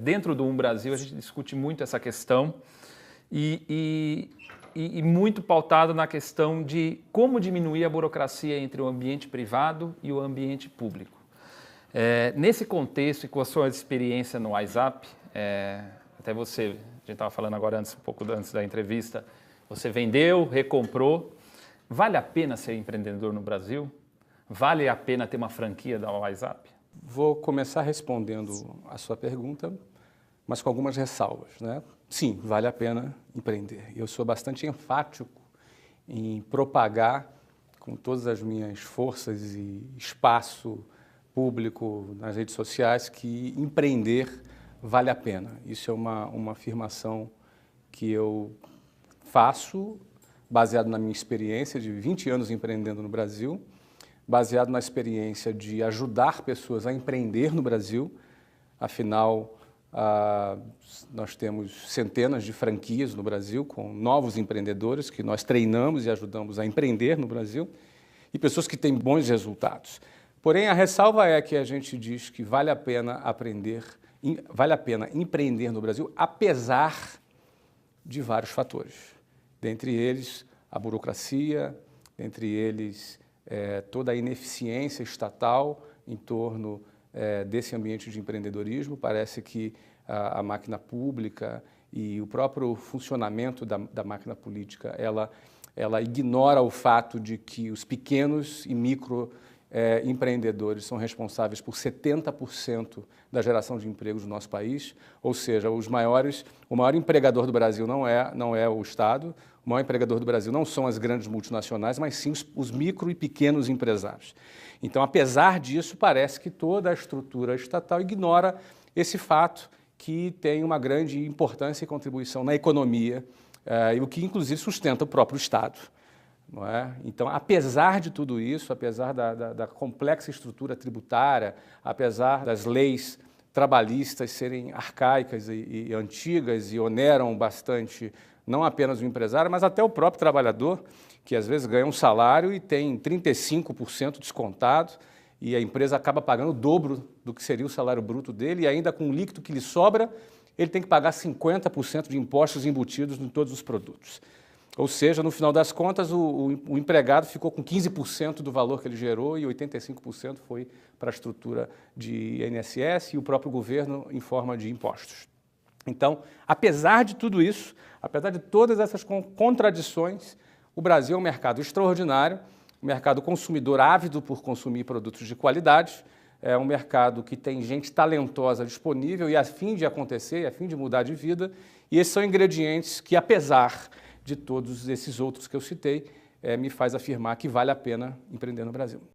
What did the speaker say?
Dentro do Brasil, a gente discute muito essa questão e muito pautado na questão de como diminuir a burocracia entre o ambiente privado e o ambiente público. Nesse contexto e com a sua experiência no WhatsApp, até você, a gente estava falando agora um pouco antes da entrevista, você vendeu, recomprou. Vale a pena ser empreendedor no Brasil? Vale a pena ter uma franquia da WhatsApp? Vou começar respondendo a sua pergunta, mas com algumas ressalvas, né? Sim, vale a pena empreender. Eu sou bastante enfático em propagar com todas as minhas forças e espaço público nas redes sociais que empreender vale a pena. Isso é uma afirmação que eu faço baseado na minha experiência de 20 anos empreendendo no Brasil, baseado na experiência de ajudar pessoas a empreender no Brasil. Afinal, nós temos centenas de franquias no Brasil com novos empreendedores que nós treinamos e ajudamos a empreender no Brasil e pessoas que têm bons resultados. Porém, a ressalva é que a gente diz que vale a pena empreender no Brasil, apesar de vários fatores. Dentre eles, a burocracia, dentre eles, toda a ineficiência estatal em torno desse ambiente de empreendedorismo. Parece que a máquina pública e o próprio funcionamento da máquina política, ela ignora o fato de que os pequenos e micro empreendedores são responsáveis por 70% da geração de empregos no nosso país, ou seja, o maior empregador do Brasil não é o Estado, o maior empregador do Brasil não são as grandes multinacionais, mas sim os micro e pequenos empresários. Então, apesar disso, parece que toda a estrutura estatal ignora esse fato que tem uma grande importância e contribuição na economia, e o que inclusive sustenta o próprio Estado. Não é? Então, apesar de tudo isso, apesar da complexa estrutura tributária, apesar das leis trabalhistas serem arcaicas e antigas e oneram bastante não apenas o empresário, mas até o próprio trabalhador, que às vezes ganha um salário e tem 35% descontado e a empresa acaba pagando o dobro do que seria o salário bruto dele e ainda com o líquido que lhe sobra, ele tem que pagar 50% de impostos embutidos em todos os produtos. Ou seja, no final das contas, o empregado ficou com 15% do valor que ele gerou e 85% foi para a estrutura de INSS e o próprio governo em forma de impostos. Então, apesar de tudo isso, apesar de todas essas contradições, o Brasil é um mercado extraordinário, um mercado consumidor ávido por consumir produtos de qualidade, é um mercado que tem gente talentosa disponível e a fim de acontecer, a fim de mudar de vida, e esses são ingredientes que, apesar de todos esses outros que eu citei, me faz afirmar que vale a pena empreender no Brasil.